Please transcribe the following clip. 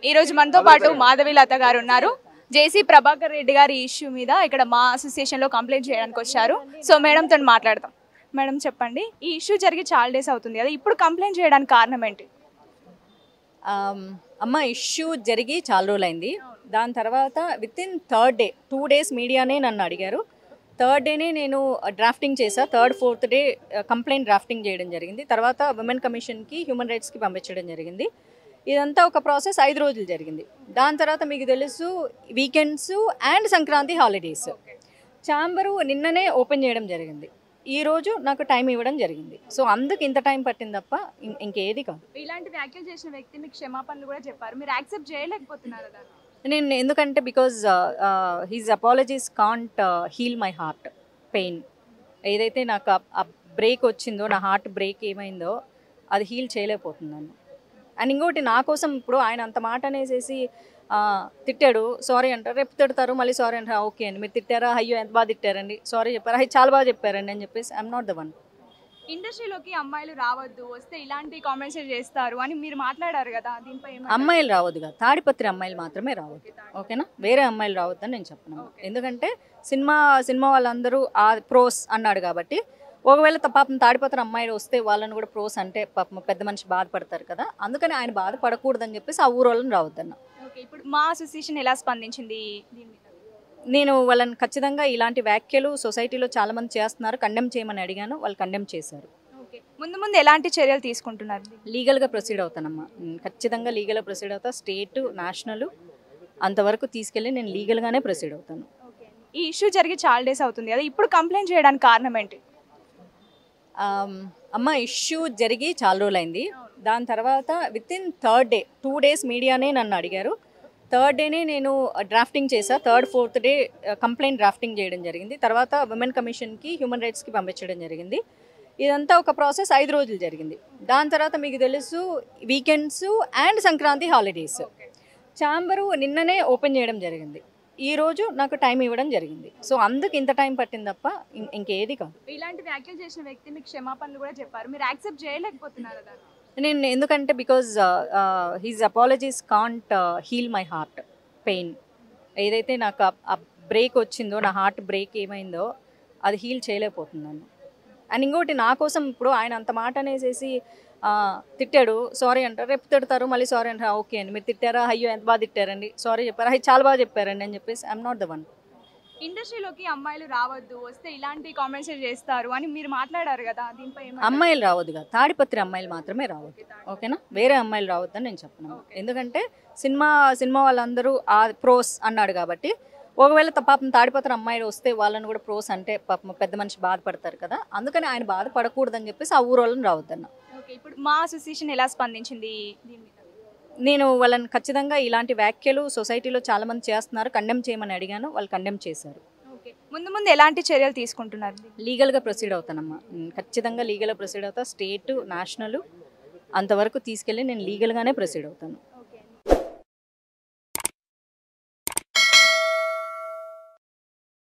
ఈ రోజు మనతో పాటు మాధవి లత గారు ఉన్నారు. జేసీ ప్రభాకర్ రెడ్డి గారి ఇష్యూ మీద ఇక్కడ మా అసోసియేషన్ లో కంప్లైంట్ చేయడానికి వచ్చారు. సో మేడం తో మాట్లాడదాం. మేడం చెప్పండి, ఈ ఇష్యూ జరిగి చాలా డేస్ అవుతుంది కదా, ఇప్పుడు కంప్లైంట్ చేయడానికి కారణం ఏంటి? అమ్మ ఇష్యూ జరిగి చాలా రోజులైంది. దాని తర్వాత with in third day 2 days మీడియానే నన్ను అడిగారు. థర్డ్ డేనే నేను డ్రాఫ్టింగ్ చేసా. Third fourth day complaint drafting చేయడం జరిగింది. తర్వాత విమెన్ కమిషన్కి హ్యూమన్ రైట్స్కి పంపించడం జరిగింది. ఇదంతా ఒక ప్రాసెస్ 5 రోజులు జరిగింది. దాని తర్వాత మీకు తెలుసు weekends and Sankranti holidays. Chamber నిన్ననే ఓపెన్ చేయడం జరిగింది. ఈ రోజు నాకు టైం ఇవ్వడం జరిగింది. సో అందుకు ఇంత టైం పట్టింది తప్ప ఇంకేది కాదు. ఇలాంటి వ్యాఖ్యలు చేసిన వ్యక్తి మీకు క్షమాపణలు కూడా చెప్పారు, మీరు యాక్సెప్ట్ చేయలేకపోతున్నారు దాన్ని. నేను ఎందుకంటే because his apologies can't heal my heart pain. ఏదైతే నాకు ఆ బ్రేక్ వచ్చిందో, నా హార్ట్ బ్రేక్ ఏమైందో అది హీల్ చేయలేకపోతున్నాను. అండ్ ఇంకోటి నా కోసం ఇప్పుడు ఆయన అంత మాట అనేసేసి తిట్టాడు, సారీ అంటారు, రేపు తిడతారు, మళ్ళీ సారీ అంటారు. ఓకే అండి, మీరు తిట్టారా, అయ్యో ఎంత బాగా తిట్టారండి, సారీ చెప్పారు, అయ్యి చాలా బాగా చెప్పారండి అని చెప్పేసి ఐఎమ్ నాట్ ద వన్. ఇండస్ట్రీలోకి అమ్మాయిలు రావద్దు, వస్తే ఇలాంటి కామెంట్స్ చేస్తారు అని మీరు మాట్లాడారు కదా, దీనిపై అమ్మాయిలు రావద్దు కదా, తాడిపత్రి అమ్మాయిలు మాత్రమే రావద్దు, ఓకేనా? వేరే అమ్మాయిలు రావద్దని నేను చెప్పను. ఎందుకంటే సినిమా వాళ్ళందరూ ఆ ప్రోస్ అన్నాడు కాబట్టి, ఒకవేళ పాపం తాడిపత్రి అమ్మాయిలు వస్తే వాళ్ళని కూడా ప్రోస్ అంటే పాపం పెద్ద మనిషి బాధపడతారు కదా, అందుకని ఆయన బాధపడకూడదని చెప్పేసి ఆ ఊరు వాళ్ళని రావద్దన్న. ఇప్పుడు మా అసోసియేషన్ ఎలా స్పందించింది దీని మీద? నేను వాళ్ళని ఖచ్చితంగా ఇలాంటి వ్యాఖ్యలు సొసైటీలో చాలా మంది చేస్తున్నారు, కండెమ్ చేయమని అడిగాను, వాళ్ళు కండెమ్ చేశారు. ముందు ఎలాంటి చర్యలు తీసుకుంటున్నారు? లీగల్గా ప్రొసీడ్ అవుతానమ్మా, ఖచ్చితంగా లీగల్గా ప్రొసీడ్ అవుతా. స్టేట్ నేషనల్ అంతవరకు తీసుకెళ్ళి నేను లీగల్గానే ప్రొసీడ్ అవుతాను. ఈ ఇష్యూ జరిగి చాలా డేస్ అవుతుంది కదా, ఇప్పుడు కంప్లైంట్ చేయడానికి కారణం ఏంటి? అమ్మ ఇష్యూ జరిగి చాలా రోజులైంది. దాని తర్వాత with in third day 2 days మీడియానే నన్ను అడిగారు. థర్డ్ డేనే నేను డ్రాఫ్టింగ్ చేసా. Third fourth day complaint drafting చేయడం జరిగింది. తర్వాత విమెన్ కమిషన్కి హ్యూమన్ రైట్స్కి పంపించడం జరిగింది. ఇదంతా ఒక ప్రాసెస్ 5 రోజులు జరిగింది. దాని తర్వాత మీకు తెలుసు weekends and Sankranti holidays. Chamber నిన్ననే ఓపెన్ చేయడం జరిగింది. ఈ రోజు నాకు టైం ఇవ్వడం జరిగింది. సో అందుకు ఇంత టైం పట్టింది తప్ప ఇంకేది కాదు. ఇలాంటి వ్యాఖ్యలు చేసిన వ్యక్తి మీకు క్షమాపణలు కూడా చెప్పారు, మీరు యాక్సెప్ట్ చేయలేకపోతున్నారు దాన్ని. నేను ఎందుకంటే because his apologies can't heal my heart pain. ఏదైతే నాకు ఆ బ్రేక్ వచ్చిందో, నా హార్ట్ బ్రేక్ ఏమైందో అది హీల్ చేయలేకపోతున్నాను. అండ్ ఇంకోటి నా కోసం ఇప్పుడు ఆయన అంత మాట అనేసేసి తిట్టాడు, సారీ అంటారు, రేపు తిడతారు, మళ్ళీ సారీ అంటారు. ఓకే అండి, మీరు తిట్టారా, అయ్యో ఎంత బాగా తిట్టారండి, సారీ చెప్పారు, అయ్యి చాలా బాగా చెప్పారండి అని చెప్పేసి ఐఎమ్ నాట్ ద వన్. ఇండస్ట్రీలోకి అమ్మాయిలు రావద్దు, వస్తే ఇలాంటి కామెంట్స్ చేస్తారు అని మీరు మాట్లాడారు కదా, దీనిపై అమ్మాయిలు రావద్దు కదా, తాడిపత్రి అమ్మాయిలు మాత్రమే రావద్దు, ఓకేనా? వేరే అమ్మాయిలు రావద్దని నేను చెప్పను. ఎందుకంటే సినిమా వాళ్ళందరూ ఆ ప్రోస్ అన్నాడు కాబట్టి, ఒకవేళ పాపం తాడిపత్రి అమ్మాయిలు వస్తే వాళ్ళని కూడా ప్రోస్ అంటే పాపం పెద్ద మనిషి బాధపడతారు కదా, అందుకని ఆయన బాధపడకూడదని చెప్పేసి ఆ ఊరు వాళ్ళని రావద్దన్న. ఇప్పుడు మా అసోసియేషన్ ఎలా స్పందించింది దీని మీద? నేను వాళ్ళని ఖచ్చితంగా ఇలాంటి వ్యాఖ్యలు సొసైటీలో చాలా మంది చేస్తున్నారు, కండెమ్ చేయమని అడిగాను, వాళ్ళు కండెమ్ చేశారు. ముందు ఎలాంటి చర్యలు తీసుకుంటున్నారు? లీగల్గా ప్రొసీడ్ అవుతానమ్మా, ఖచ్చితంగా లీగల్గా ప్రొసీడ్ అవుతా. స్టేట్ నేషనల్ అంతవరకు తీసుకెళ్ళి నేను లీగల్గానే ప్రొసీడ్ అవుతాను.